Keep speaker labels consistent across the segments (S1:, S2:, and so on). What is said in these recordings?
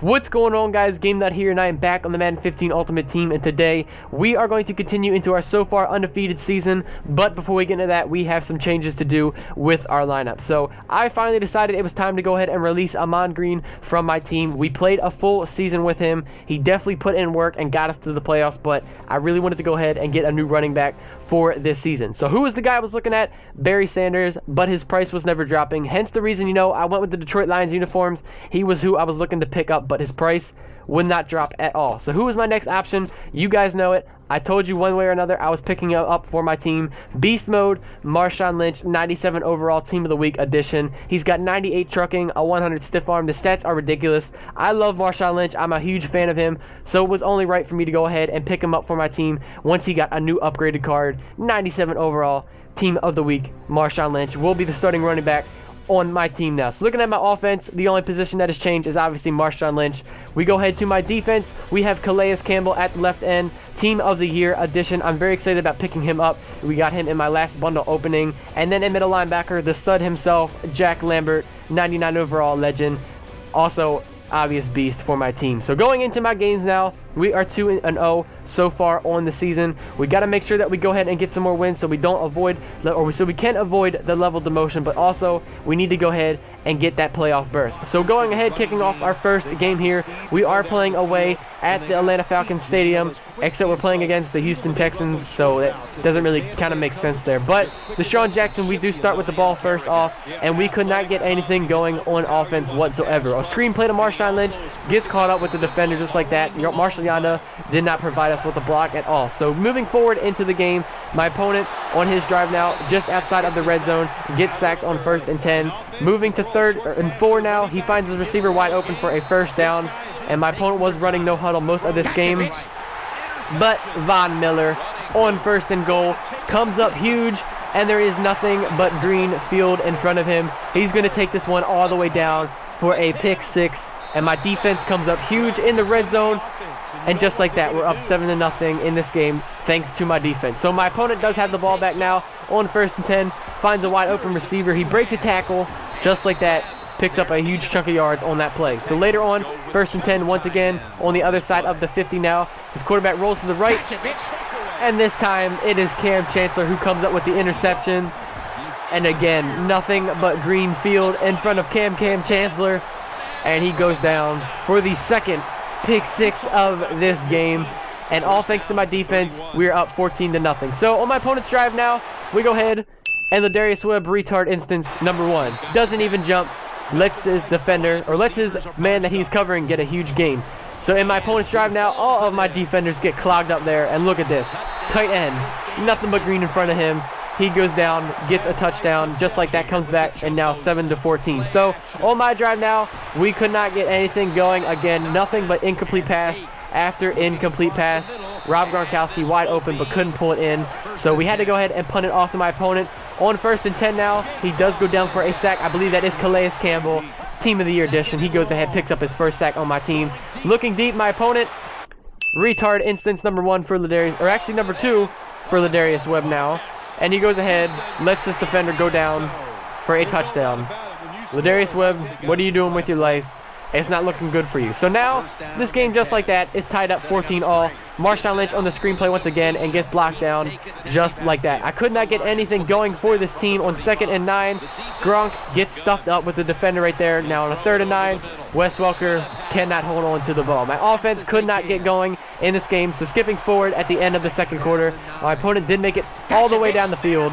S1: What's going on, guys? GameNut here, and I am back on the Madden 15 Ultimate Team, and today we are going to continue into our so far undefeated season. But before we get into that, we have some changes to do with our lineup. So I finally decided it was time to go ahead and release Ahman Green from my team. We played a full season with him. He definitely put in work and got us to the playoffs, but I really wanted to go ahead and get a new running back for this season. So who was the guy I was looking at? Barry Sanders, but his price was never dropping. Hence the reason, I went with the Detroit Lions uniforms. He was who I was looking to pick up, but his price would not drop at all. So who was my next option? You guys know it. I told you one way or another I was picking up for my team. Beast Mode, Marshawn Lynch, 97 overall Team of the Week edition. He's got 98 trucking, a 100 stiff arm. The stats are ridiculous. I love Marshawn Lynch. I'm a huge fan of him. So it was only right for me to go ahead and pick him up for my team once he got a new upgraded card. 97 overall Team of the Week. Marshawn Lynch will be the starting running back on my team now. So looking at my offense, the only position that has changed is obviously Marshawn Lynch. We go ahead to my defense. We have Calais Campbell at the left end, Team of the Year edition. I'm very excited about picking him up. We got him in my last bundle opening. And then in middle linebacker, the stud himself, Jack Lambert, 99 overall legend. Also obvious beast for my team. So going into my games now, we are 2-0 so far on the season. We got to make sure that we go ahead and get some more wins so we don't avoid, so we can avoid the level demotion, but also we need to go ahead and get that playoff berth. So going ahead, kicking off our first game here, we are playing away at the Atlanta Falcons Stadium, except we're playing against the Houston Texans, so it doesn't really kind of make sense there. But Deshaun Jackson, we do start with the ball first off, and we could not get anything going on offense whatsoever. A screen play to Marshawn Lynch, gets caught up with the defender just like that. Marshall Yanda did not provide us with a block at all. So moving forward into the game, my opponent on his drive now, just outside of the red zone, gets sacked on 1st and 10. Moving to 3rd and 4 now, he finds his receiver wide open for a first down, and my opponent was running no huddle most of this game. But Von Miller on 1st and goal comes up huge, and there is nothing but green field in front of him. He's going to take this one all the way down for a pick 6, and my defense comes up huge in the red zone. And just like that, we're up 7-0 in this game thanks to my defense. So my opponent does have the ball back now on 1st and 10, finds a wide open receiver. He breaks a tackle just like that, picks up a huge chunk of yards on that play. So later on, 1st and 10 once again on the other side of the 50 now. His quarterback rolls to the right, and this time it is Cam Chancellor who comes up with the interception. And again, nothing but green field in front of Cam Chancellor, and he goes down for the second pick 6 of this game, and all thanks to my defense, we're up 14-0. So on my opponent's drive now, we go ahead and Ladarius Webb retard instance number 1 doesn't even jump, lets his defender, or lets his man that he's covering get a huge gain. So in my opponent's drive now, all of my defenders get clogged up there, and look at this, tight end, nothing but green in front of him. He goes down, gets a touchdown, just like that, comes back, and now 7-14. So on my drive now, we could not get anything going. Again, nothing but incomplete pass after incomplete pass. Rob Gronkowski wide open, but couldn't pull it in. So we had to go ahead and punt it off to my opponent. On 1st and 10 now, he does go down for a sack. I believe that is Calais Campbell, Team of the Year edition. He goes ahead, picks up his first sack on my team. Looking deep, my opponent, retard instance number 1 for Ladarius, or actually number 2 for Ladarius Webb now. And he goes ahead, lets this defender go down for a touchdown. Ladarius Webb, what are you doing with your life? It's not looking good for you. So now, this game just like that is tied up 14-all. Marshawn Lynch on the screenplay once again and gets blocked down just like that. I could not get anything going for this team on 2nd and 9. Gronk gets stuffed up with the defender right there. Now on a 3rd and 9, Wes Welker cannot hold on to the ball. My offense could not get going in this game. So skipping forward at the end of the 2nd quarter, my opponent did make it all the way down the field.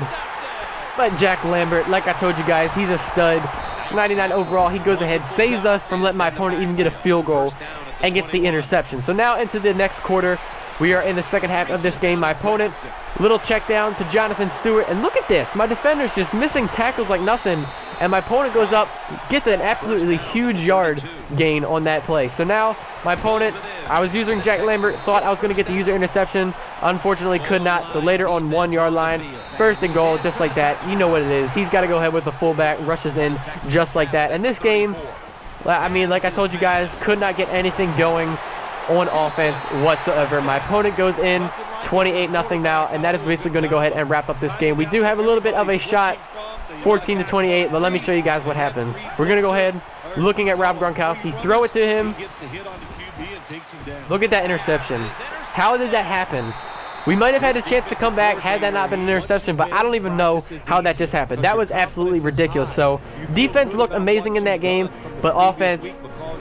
S1: But Jack Lambert, like I told you guys, he's a stud. 99 overall, he goes ahead, saves us from letting my opponent even get a field goal, and gets the interception. So now into the next quarter, we are in the 2nd half of this game. My opponent, little check down to Jonathan Stewart, and look at this, my defender's just missing tackles like nothing, and my opponent goes up, gets an absolutely huge yard gain on that play. So now my opponent, I was using Jack Lambert, thought I was going to get the user interception, unfortunately could not. So later on 1 yard line, 1st and goal, just like that. You know what it is. He's got to go ahead with the fullback, rushes in just like that. And this game, I mean, like I told you guys, could not get anything going on offense whatsoever. My opponent goes in 28-0 now, and that is basically going to go ahead and wrap up this game. We do have a little bit of a shot, 14-28, but let me show you guys what happens. We're going to go ahead, looking at Rob Gronkowski, throw it to him. Look at that interception. How did that happen? We might have had a chance to come back had that not been an interception, but I don't even know how that just happened. That was absolutely ridiculous. So defense looked amazing in that game, but offense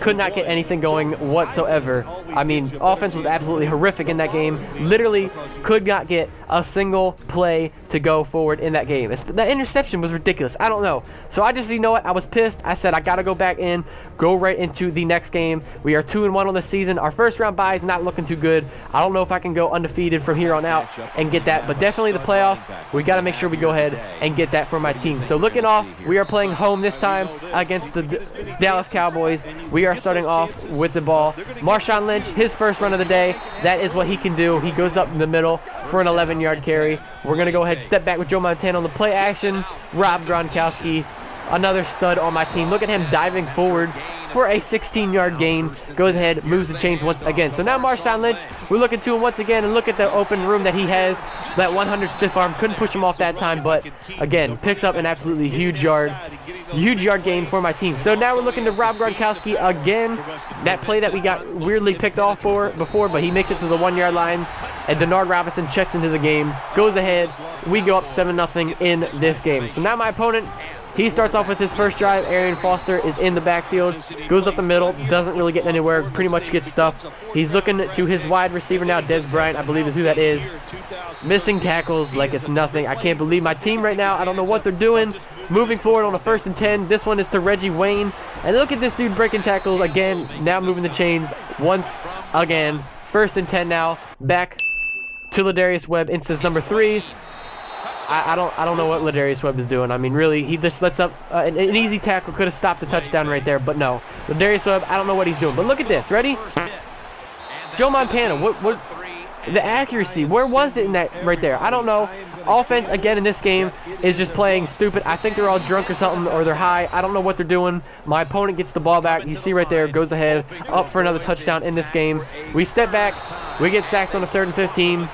S1: could not get anything going whatsoever. I mean, offense was absolutely horrific in that game. Literally could not get a single play to go forward in that game. That interception was ridiculous. I don't know. So I just, you know what, I was pissed. I said I got to go back in, go right into the next game. We are 2-1 on the season. Our first round bye is not looking too good. I don't know if I can go undefeated from here on out and get that, but definitely the playoffs, we got to make sure we go ahead and get that for my team. So looking off, we are playing home this time against the Dallas Cowboys. We are starting off with the ball. Marshawn Lynch, his first run of the day. That is what he can do. He goes up in the middle for an 11-yard carry. We're going to go ahead, step back with Joe Montana on the play action. Rob Gronkowski, another stud on my team. Look at him diving forward for a 16-yard gain. Goes ahead, moves the chains once again. So now Marshawn Lynch, we're looking to him once again, and look at the open room that he has. That 100 stiff arm, couldn't push him off that time, but again, picks up an absolutely huge yard gain for my team. So now we're looking to Rob Gronkowski again. That play that we got weirdly picked off for before, but he makes it to the 1-yard line, and Denard Robinson checks into the game, goes ahead. We go up 7-0 in this game. So now my opponent, he starts off with his first drive. Arian Foster is in the backfield, goes up the middle, doesn't really get anywhere, pretty much gets stuffed. He's looking to his wide receiver now, Des Bryant, I believe is who that is. Missing tackles like it's nothing. I can't believe my team right now. I don't know what they're doing. Moving forward on a 1st and 10. This one is to Reggie Wayne. And look at this dude breaking tackles again. Now moving the chains once again. 1st and 10 now. Back to Ladarius Webb, instance number 3. I don't know what Ladarius Webb is doing. I mean, really, he just lets up an easy tackle. Could have stopped the touchdown right there, but no. Ladarius Webb, I don't know what he's doing. But look at this. Ready? Joe Montana. What? The accuracy. Where was it in that right there? I don't know. Offense, again, in this game is just playing stupid. I think they're all drunk or something, or they're high. I don't know what they're doing. My opponent gets the ball back. You see right there, goes ahead, up for another touchdown in this game. We step back. We get sacked on a 3rd and 15.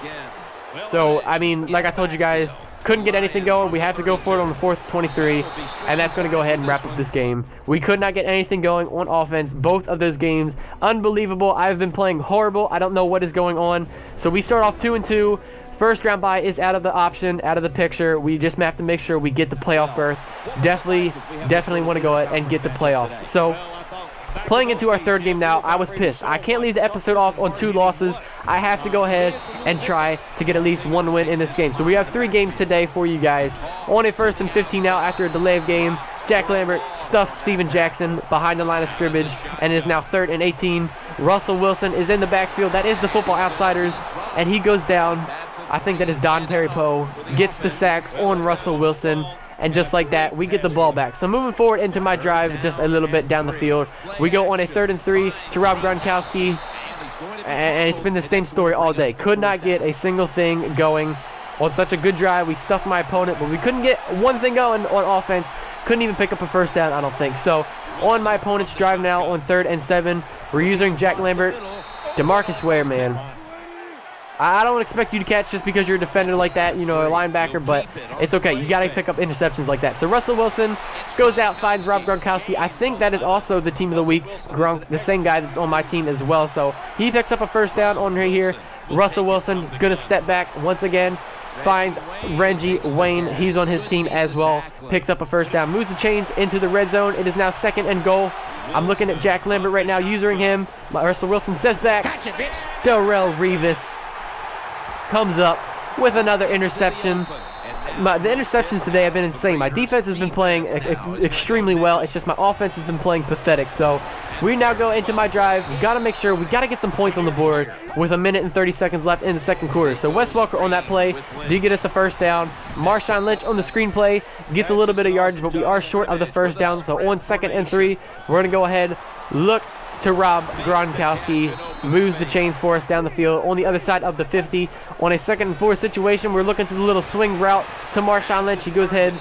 S1: So, I mean, like I told you guys, couldn't get anything going. We have to go for it on the 4th 23, and that's going to go ahead and wrap up this game. We could not get anything going on offense. Both of those games, unbelievable. I've been playing horrible. I don't know what is going on. So we start off 2-2. First round bye is out of the option, out of the picture. We just have to make sure we get the playoff berth. Definitely want to go ahead and get the playoffs. So playing into our 3rd game now, I was pissed. I can't leave the episode off on 2 losses. I have to go ahead and try to get at least 1 win in this game. So we have 3 games today for you guys. On a 1st and 15 now after a delay of game. Jack Lambert stuffs Steven Jackson behind the line of scrimmage, and it is now 3rd and 18. Russell Wilson is in the backfield. That is the Football Outsiders, and he goes down. I think that is Don Perry Poe. Gets the sack on Russell Wilson. And just like that, we get the ball back. So moving forward into my drive, just a little bit down the field. We go on a 3rd and 3 to Rob Gronkowski. And it's been the same story all day. Could not get a single thing going on such a good drive. We stuffed my opponent, but we couldn't get one thing going on offense. Couldn't even pick up a 1st down, I don't think. So on my opponent's drive now on 3rd and 7, we're using Jack Lambert. DeMarcus Ware, man. I don't expect you to catch just because you're a defender like that, you know, a linebacker, but it's okay. You got to pick up interceptions like that. So Russell Wilson goes out, finds Rob Gronkowski. I think that is also the team of the week, Gronk, the same guy that's on my team as well. So he picks up a 1st down on right here. Russell Wilson is going to step back once again, finds Reggie Wayne. He's on his team as well. Picks up a 1st down, moves the chains into the red zone. It is now 2nd and goal. I'm looking at Jack Lambert right now, using him. Russell Wilson steps back. Darrelle Revis comes up with another interception. The interceptions today have been insane. My defense has been playing extremely well. It's just my offense has been playing pathetic. So we now go into my drive. We've got to make sure we got to get some points on the board with 1 minute and 30 seconds left in the 2nd quarter. So Wes Welker on that play did get us a 1st down. Marshawn Lynch on the screenplay gets a little bit of yardage, but we are short of the 1st down. So on 2nd and 3, we're going to go ahead, look to Rob Gronkowski, moves the chains for us down the field on the other side of the 50. On a 2nd and 4 situation, we're looking to the little swing route to Marshawn Lynch. He goes ahead,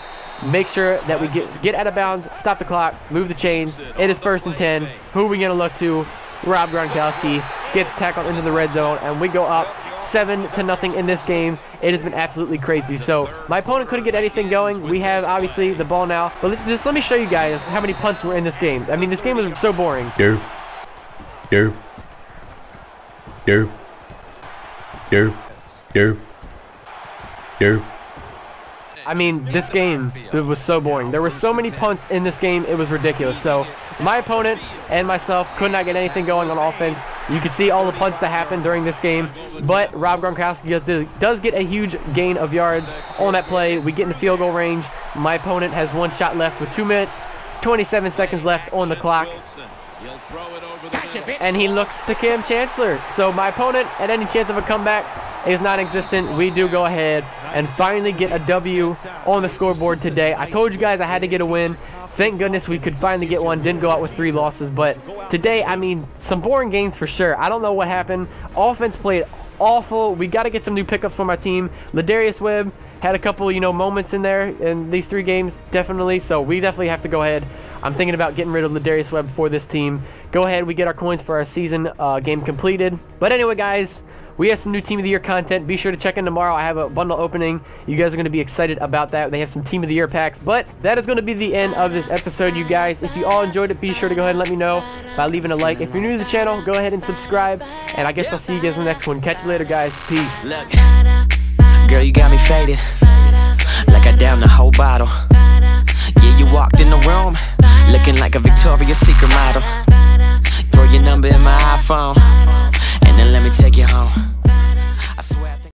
S1: make sure that we get out of bounds, stop the clock, move the chains. It is 1st and 10. Who are we going to look to? Rob Gronkowski gets tackled into the red zone, and we go up 7-0 in this game. It has been absolutely crazy. So my opponent couldn't get anything going. We have obviously the ball now, but just let me show you guys how many punts were in this game. I mean, this game was so boring.
S2: Derp. Derp. Derp. Derp. Derp. Derp.
S1: I mean, this game, it was so boring. There were so many punts in this game, it was ridiculous. So my opponent and myself could not get anything going on offense. You can see all the punts that happened during this game, but Rob Gronkowski does get a huge gain of yards on that play. We get in the field goal range. My opponent has 1 shot left with 2 minutes, 27 seconds left on the clock. And he looks to Cam Chancellor. So my opponent, at any chance of a comeback, is non-existent. We do go ahead and finally get a W on the scoreboard today. I told you guys I had to get a win. Thank goodness we could finally get one. Didn't go out with 3 losses, but today, I mean, some boring games for sure. I don't know what happened. Offense played awful. We got to get some new pickups from our team. Ladarius Webb had a couple, you know, moments in there in these 3 games, definitely. So we definitely have to go ahead. I'm thinking about getting rid of Ladarius Webb for this team. Go ahead, we get our coins for our season game completed. But anyway, guys, we have some new Team of the Year content. Be sure to check in tomorrow. I have a bundle opening. You guys are going to be excited about that. They have some Team of the Year packs. But that is going to be the end of this episode, you guys. If you all enjoyed it, be sure to go ahead and let me know by leaving a like. If you're new to the channel, go ahead and subscribe. And I guess I'll see you guys in the next one. Catch you later, guys. Peace.
S3: Look, girl, you got me faded like I downed the whole bottle. Yeah, you walked in the room looking like a Victoria's Secret model. Throw your number in my iPhone and then let me take you home. I swear